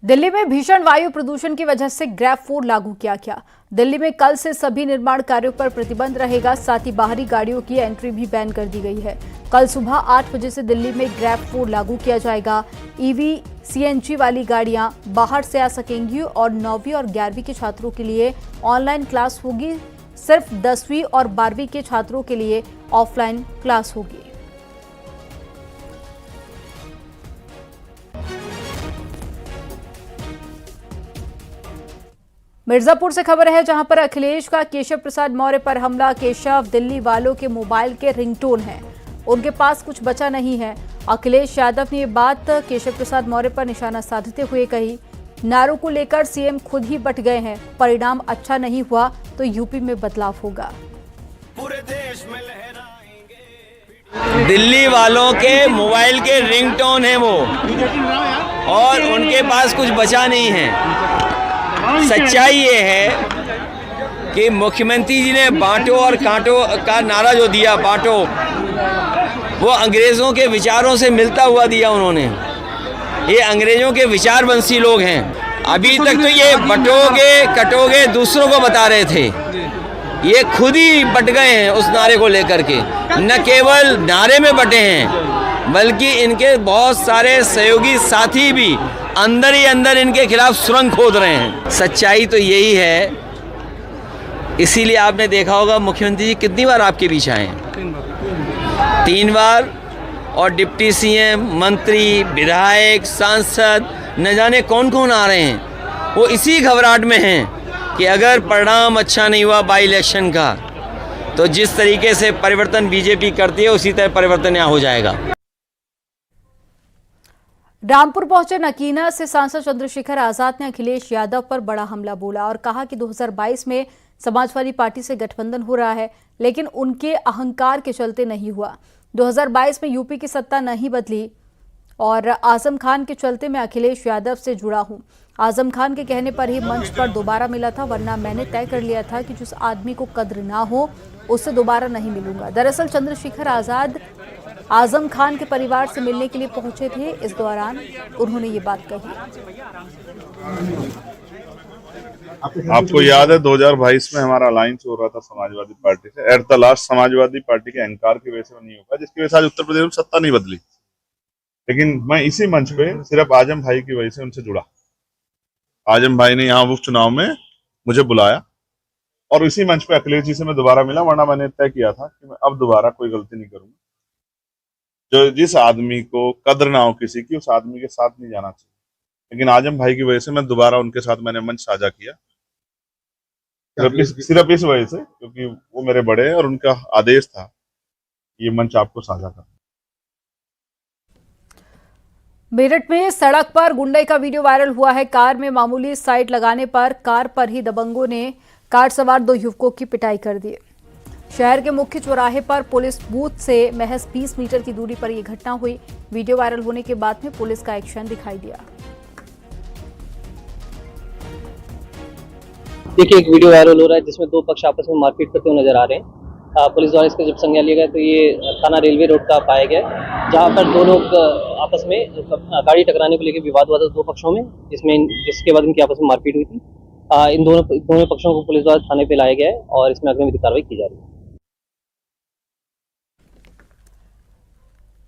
दिल्ली में भीषण वायु प्रदूषण की वजह से ग्रैब फूड लागू किया गया। दिल्ली में कल से सभी निर्माण कार्यों पर प्रतिबंध रहेगा, साथ ही बाहरी गाड़ियों की एंट्री भी बैन कर दी गई है। कल सुबह 8 बजे से दिल्ली में ग्रैब फूड लागू किया जाएगा। ईवी सीएनजी वाली गाड़ियां बाहर से आ सकेंगी और 9वीं और 11वीं के छात्रों के लिए ऑनलाइन क्लास होगी। सिर्फ 10वीं और 12वीं के छात्रों के लिए ऑफलाइन क्लास होगी। मिर्जापुर से खबर है, जहां पर अखिलेश का केशव प्रसाद मौर्य पर हमला। केशव दिल्ली वालों के मोबाइल के रिंगटोन हैं, उनके पास कुछ बचा नहीं है। अखिलेश यादव ने ये बात केशव प्रसाद मौर्य पर निशाना साधते हुए कही। नारों को लेकर सीएम खुद ही बट गए हैं, परिणाम अच्छा नहीं हुआ तो यूपी में बदलाव होगा। पूरे देश में लहराएंगे। दिल्ली वालों के मोबाइल के रिंगटोन हैं वो, और उनके पास कुछ बचा नहीं है। सच्चाई ये है कि मुख्यमंत्री जी ने बांटो और कांटो का नारा जो दिया, बांटो, वो अंग्रेज़ों के विचारों से मिलता हुआ दिया उन्होंने। ये अंग्रेज़ों के विचारवंशी लोग हैं। अभी तक तो ये बटोगे कटोगे दूसरों को बता रहे थे, ये खुद ही बट गए हैं उस नारे को लेकर के। न केवल नारे में बटे हैं, बल्कि इनके बहुत सारे सहयोगी साथी भी अंदर ही अंदर इनके खिलाफ सुरंग खोद रहे हैं। सच्चाई तो यही है, इसीलिए आपने देखा होगा मुख्यमंत्री जी कितनी बार आपके बीच आए हैं, 3 बार, और डिप्टी सीएम, मंत्री, विधायक, सांसद, न जाने कौन कौन आ रहे हैं। वो इसी घबराहट में हैं कि अगर परिणाम अच्छा नहीं हुआ बाई इलेक्शन का, तो जिस तरीके से परिवर्तन बीजेपी करती है उसी तरह परिवर्तन यहाँ हो जाएगा। रामपुर पहुंचे नकीना से सांसद चंद्रशेखर आजाद ने अखिलेश यादव पर बड़ा हमला बोला और कहा कि 2022 में समाजवादी पार्टी से गठबंधन हो रहा है, लेकिन उनके अहंकार के चलते नहीं हुआ। 2022 में यूपी की सत्ता नहीं बदली और आजम खान के चलते मैं अखिलेश यादव से जुड़ा हूं। आजम खान के कहने पर ही मंच पर दोबारा मिला था, वरना मैंने तय कर लिया था कि जिस आदमी को कद्र ना हो उससे दोबारा नहीं मिलूंगा। दरअसल चंद्रशेखर आजाद आजम खान के परिवार से मिलने के लिए पहुंचे थे। इस दौरान उन्होंने ये बात कही। आपको याद है 2022 में हमारा अलायंस हो रहा था समाजवादी पार्टी से। At the last Samajwadi party के अहंकार की वजह से वो नहीं होगा, जिसकी वजह से आज उत्तर प्रदेश में सत्ता नहीं बदली। लेकिन मैं इसी मंच पे सिर्फ आजम भाई की वजह से उनसे जुड़ा। आजम भाई ने यहाँ उपचुनाव में मुझे बुलाया और इसी मंच पे अखिलेश जी से मैं दोबारा मिला, वरना मैंने तय किया था कि मैं अब दोबारा कोई गलती नहीं करूंगा। जो जिस आदमी को कद्र ना हो किसी की, उस आदमी के साथ नहीं जाना चाहिए। लेकिन आजम भाई की वजह से मैं दोबारा उनके साथ मैंने मंच साझा किया, सिर्फ इस वजह से क्योंकि वो मेरे बड़े हैं और उनका आदेश था ये मंच आपको साझा करना। मेरठ में सड़क पर गुंडे का वीडियो वायरल हुआ है। कार में मामूली साइड लगाने पर कार पर ही दबंगों ने कार सवार 2 युवकों की पिटाई कर दी। शहर के मुख्य चौराहे पर पुलिस बूथ से महज 20 मीटर की दूरी पर यह घटना हुई। वीडियो वायरल होने के बाद में पुलिस का एक्शन दिखाई दिया। देखिए, एक वीडियो वायरल हो रहा है जिसमें 2 पक्ष आपस में मारपीट करते हुए नजर आ रहे हैं। पुलिस द्वारा इसका जब संज्ञान लिया गया तो ये थाना रेलवे रोड का पाया गया, जहां पर 2 लोग आपस में गाड़ी टकराने को लेकर विवाद हुआ था 2 पक्षों में, जिसके बाद इनकी आपस में मारपीट हुई थी। इन दोनों पक्षों को पुलिस द्वारा थाने पे लाया गया है और इसमें अग्रिम विधिक कार्रवाई की जा रही है।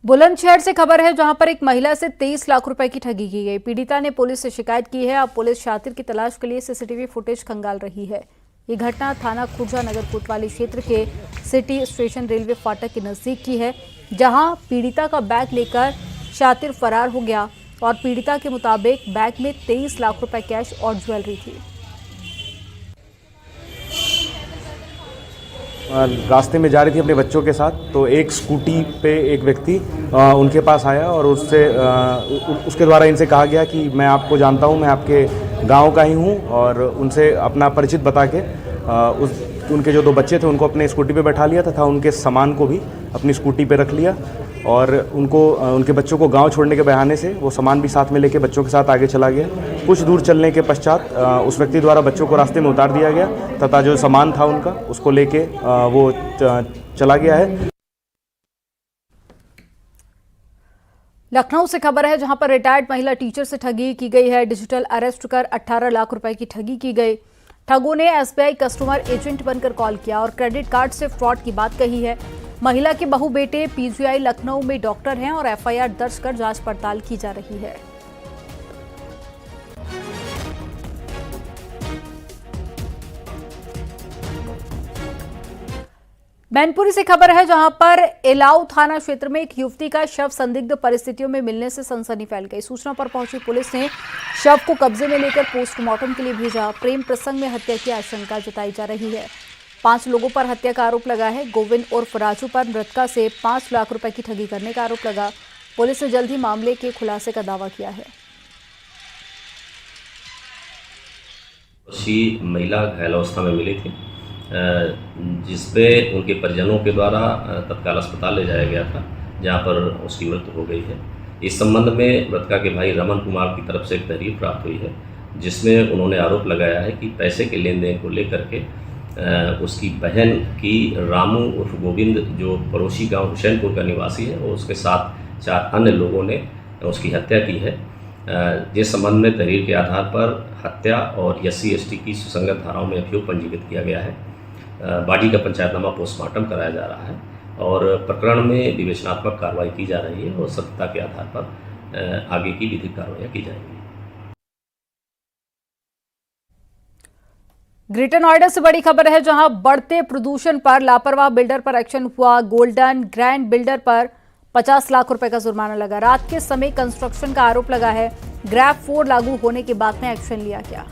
बुलंदशहर से खबर है, जहां पर एक महिला से 23 लाख रुपए की ठगी की गई। पीड़िता ने पुलिस से शिकायत की है। अब पुलिस शातिर की तलाश के लिए सीसीटीवी फुटेज खंगाल रही है। ये घटना थाना खुर्जा नगर कोतवाली क्षेत्र के सिटी स्टेशन रेलवे फाटक के नजदीक की है, जहां पीड़िता का बैग लेकर शातिर फरार हो गया और पीड़िता के मुताबिक बैग में 23 लाख रुपए कैश और ज्वेलरी थी। रास्ते में जा रही थी अपने बच्चों के साथ, तो एक स्कूटी पे एक व्यक्ति उनके पास आया और उसके द्वारा इनसे कहा गया कि मैं आपको जानता हूं, मैं आपके गांव का ही हूं, और उनसे अपना परिचित बता के उनके जो 2 बच्चे थे उनको अपने स्कूटी पे बैठा लिया तथा उनके सामान को भी अपनी स्कूटी पे रख लिया और उनके बच्चों को गांव छोड़ने के बहाने से वो सामान भी साथ में लेके बच्चों के साथ आगे चला गया। कुछ दूर चलने के पश्चात उस व्यक्ति द्वारा बच्चों को रास्ते में उतार दिया गया तथा जो सामान था उनका उसको लेके वो चला गया है। लखनऊ से खबर है जहां पर रिटायर्ड महिला टीचर से ठगी की गई है। डिजिटल अरेस्ट कर 18 लाख रुपए की ठगी की गई। ठगों ने एसबीआई कस्टमर एजेंट बनकर कॉल किया और क्रेडिट कार्ड से फ्रॉड की बात कही है। महिला के बहू बेटे पीजीआई लखनऊ में डॉक्टर हैं और एफआईआर दर्ज कर जांच पड़ताल की जा रही है। मैनपुरी से खबर है जहां पर एलाऊ थाना क्षेत्र में एक युवती का शव संदिग्ध परिस्थितियों में मिलने से सनसनी फैल गई। सूचना पर पहुंची पुलिस ने शव को कब्जे में लेकर पोस्टमार्टम के लिए भेजा। प्रेम प्रसंग में हत्या की आशंका जताई जा रही है। 5 लोगों पर हत्या का आरोप लगा है। गोविंद उर्फ राजू पर मृतका से 5 लाख रुपए की ठगी करने का आरोप लगा। पुलिस ने जल्द ही मामले के खुलासे का दावा किया है। महिला घायल अवस्था में मिली थी, जिसपे उनके परिजनों के द्वारा तत्काल अस्पताल ले जाया गया था, जहां पर उसकी मृत्यु हो गई है। इस संबंध में मृतका के भाई रमन कुमार की तरफ से एक तहरीर प्राप्त हुई है, जिसमें उन्होंने आरोप लगाया है कि पैसे के लेन देन को लेकर के उसकी बहन की रामू उर्फ गोविंद, जो पड़ोसी गांव हुसैनपुर का निवासी है, और उसके साथ 4 अन्य लोगों ने उसकी हत्या की है। जिस संबंध में तहरीर के आधार पर हत्या और SC/ST की सुसंगत धाराओं में अभियोग पंजीकृत किया गया है। बॉडी का पंचायतनामा पोस्टमार्टम कराया जा रहा है और प्रकरण में विवेचनात्मक कार्रवाई की जा रही है और सत्यता के आधार पर आगे की विधिक कार्रवाई की जाएगी। ग्रेटर नोएडा से बड़ी खबर है जहां बढ़ते प्रदूषण पर लापरवाह बिल्डर पर एक्शन हुआ। गोल्डन ग्रैंड बिल्डर पर 50 लाख रुपए का जुर्माना लगा। रात के समय कंस्ट्रक्शन का आरोप लगा है। ग्रैब 4 लागू होने के बाद में एक्शन लिया गया।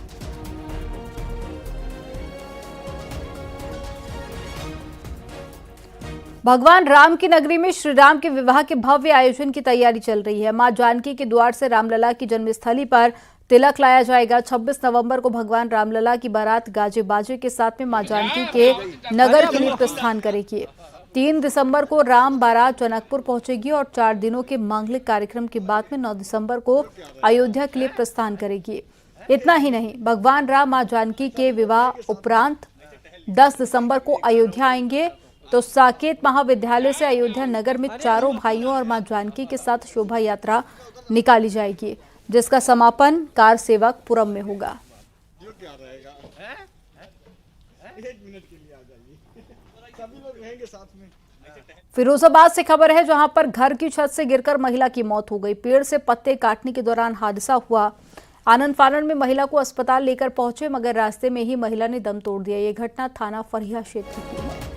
भगवान राम की नगरी में श्री राम के विवाह के भव्य आयोजन की तैयारी चल रही है। मां जानकी के द्वार से रामलला की जन्मस्थली पर तिलक लाया जाएगा। 26 नवंबर को भगवान रामलला की बारात गाजे बाजे के साथ में मां जानकी के नगर के लिए प्रस्थान करेगी। 3 दिसंबर को राम बारात जनकपुर पहुंचेगी और 4 दिनों के मांगलिक कार्यक्रम के बाद में 9 दिसंबर को अयोध्या के लिए प्रस्थान करेगी। इतना ही नहीं, भगवान राम मां जानकी के विवाह उपरांत 10 दिसंबर को अयोध्या आएंगे तो साकेत महाविद्यालय से अयोध्या नगर में चारों भाइयों और मां जानकी के साथ शोभा यात्रा निकाली जाएगी, जिसका समापन कार सेवक पुरम में होगा। फिरोजाबाद से खबर है जहां पर घर की छत से गिरकर महिला की मौत हो गई। पेड़ से पत्ते काटने के दौरान हादसा हुआ। आनंद फानन में महिला को अस्पताल लेकर पहुंचे मगर रास्ते में ही महिला ने दम तोड़ दिया। ये घटना थाना फरिया क्षेत्र की है।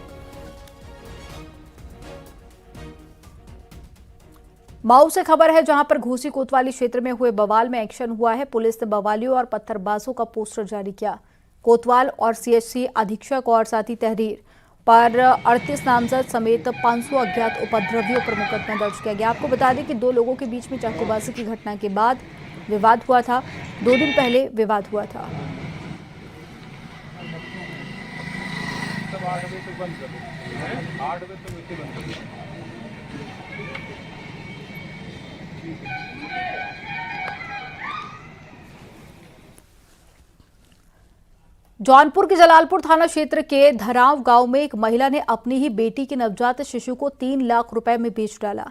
माऊ से खबर है जहां पर घोसी कोतवाली क्षेत्र में हुए बवाल में एक्शन हुआ है। पुलिस ने बवालियों और पत्थरबाजों का पोस्टर जारी किया। कोतवाल और CHC अधीक्षक और साथी तहरीर पर 38 नामजद समेत 500 अज्ञात उपद्रवियों पर मुकदमा दर्ज किया गया। आपको बता दें कि 2 लोगों के बीच में चाकूबाजी की घटना के बाद विवाद हुआ था। 2 दिन पहले विवाद हुआ था। जौनपुर के जलालपुर थाना क्षेत्र के धराव गांव में एक महिला ने अपनी ही बेटी के नवजात शिशु को 3 लाख रुपए में बेच डाला।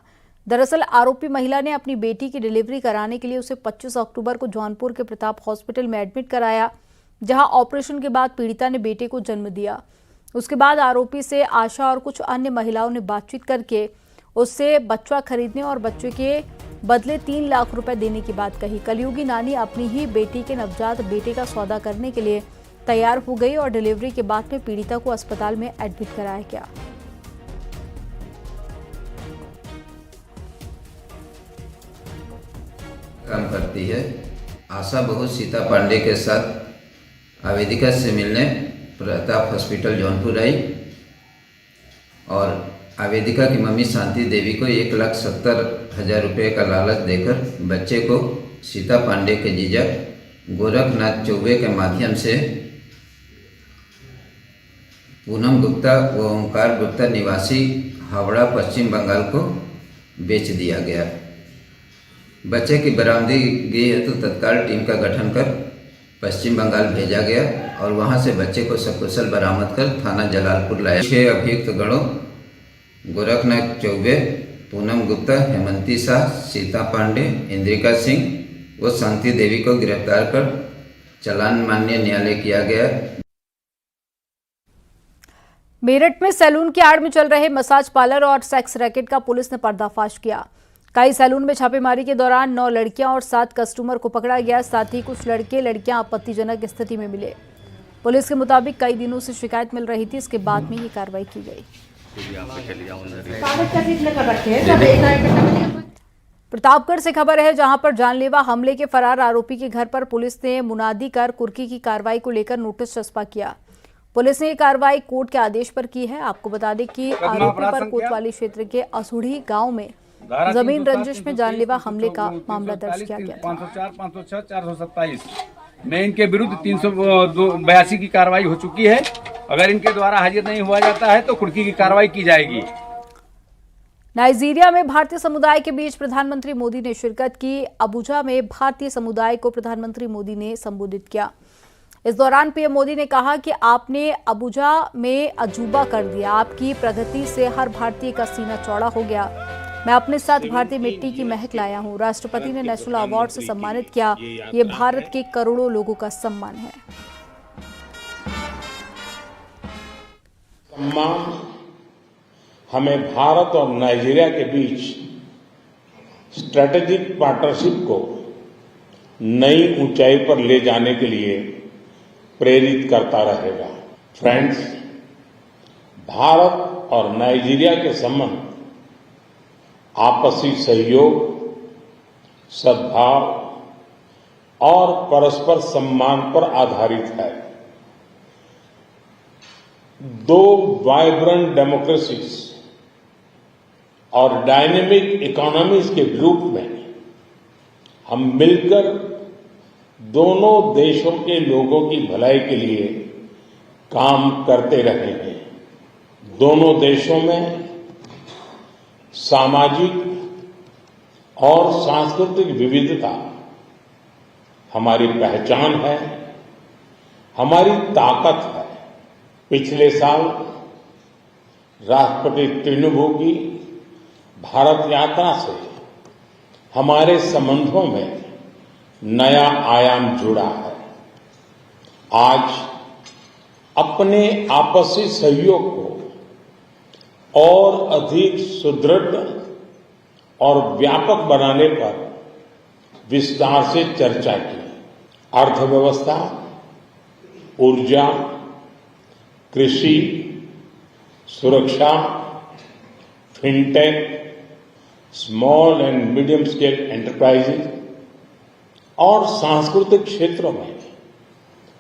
दरअसल आरोपी महिला ने अपनी बेटी की डिलीवरी कराने के लिए उसे 25 अक्टूबर को जौनपुर के प्रताप हॉस्पिटल में एडमिट कराया, जहां ऑपरेशन के बाद पीड़िता ने बेटे को जन्म दिया। उसके बाद आरोपी से आशा और कुछ अन्य महिलाओं ने बातचीत करके उससे बच्चा खरीदने और बच्चे के बदले 3 लाख रुपए देने की बात कही। कलयुगी नानी अपनी ही बेटी के नवजात बेटे का सौदा करने के लिए तैयार हो गई और डिलीवरी के बाद में पीड़िता को अस्पताल में एडमिट कराया गया। काम करती है। आशा बहू सीता पांडे के साथ आवेदिका से मिलने प्रताप हॉस्पिटल जौनपुर आई और आवेदिका की मम्मी शांति देवी को 1,70,000 रुपये का लालच देकर बच्चे को सीता पांडे के जीजा गोरखनाथ चौबे के माध्यम से पूनम गुप्ता व ओंकार गुप्ता निवासी हावड़ा पश्चिम बंगाल को बेच दिया गया। बच्चे की बरामदगी हेतु तत्काल टीम का गठन कर पश्चिम बंगाल भेजा गया और वहां से बच्चे को सकुशल बरामद कर थाना जलालपुर लाया। 6 अभियुक्त गणों गोरखनाथ चौबे, पूनम गुप्ता, हेमंती शाह, सीता पांडे, इंद्रिका सिंह व शांति देवी को गिरफ्तार कर चालान माननीय न्यायालय किया गया। मेरठ में सैलून की आड़ में चल रहे मसाज पार्लर और सेक्स रैकेट का पुलिस ने पर्दाफाश किया। कई सैलून में छापेमारी के दौरान 9 लड़कियां और 7 कस्टमर को पकड़ा गया। साथ ही कुछ लड़के लड़कियां आपत्तिजनक स्थिति में मिले। पुलिस के मुताबिक कई दिनों से शिकायत मिल रही थी, इसके बाद में ये कार्रवाई की गई। प्रतापगढ़ से खबर है, जहां पर जानलेवा हमले के फरार आरोपी के घर पर पुलिस ने मुनादी कर कुर्की की कार्रवाई को लेकर नोटिस चस्पा किया। पुलिस ने ये कार्रवाई कोर्ट के आदेश पर की है। आपको बता दें कि आरोपी पर कोतवाली क्षेत्र के असुढ़ी गांव में जमीन रंजिश में जानलेवा हमले का मामला दर्ज किया गया था। 504, 506, 427 में इनके विरुद्ध 382 की कार्रवाई हो चुकी है। अगर इनके द्वारा हाजिर नहीं हुआ जाता है तो कुर्की की कार्रवाई की जाएगी। नाइजीरिया में भारतीय समुदाय के बीच प्रधानमंत्री मोदी ने शिरकत की। अबुजा में भारतीय समुदाय को प्रधानमंत्री मोदी ने संबोधित किया। इस दौरान पीएम मोदी ने कहा कि आपने अबुजा में अजूबा कर दिया। आपकी प्रगति से हर भारतीय का सीना चौड़ा हो गया। मैं अपने साथ भारतीय मिट्टी की महक लाया हूं। राष्ट्रपति ने नेशनल अवार्ड से सम्मानित किया। ये भारत के करोड़ों लोगों का सम्मान है। सम्मान हमें भारत और नाइजीरिया के बीच स्ट्रेटेजिक पार्टनरशिप को नई ऊंचाई पर ले जाने के लिए प्रेरित करता रहेगा। फ्रेंड्स, भारत और नाइजीरिया के संबंध आपसी सहयोग, सद्भाव और परस्पर सम्मान पर आधारित है। दो वाइब्रेंट डेमोक्रेसीज और डायनेमिक इकोनॉमीज के रूप में हम मिलकर दोनों देशों के लोगों की भलाई के लिए काम करते रहे हैं। दोनों देशों में सामाजिक और सांस्कृतिक विविधता हमारी पहचान है, हमारी ताकत है। पिछले साल राष्ट्रपति तिनुबू की भारत यात्रा से हमारे संबंधों में नया आयाम जुड़ा है। आज अपने आपसी सहयोग को और अधिक सुदृढ़ और व्यापक बनाने पर विस्तार से चर्चा की। अर्थव्यवस्था, ऊर्जा, कृषि, सुरक्षा, fintech, small and medium scale enterprises और सांस्कृतिक क्षेत्रों में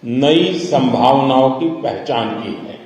नई संभावनाओं की पहचान की है।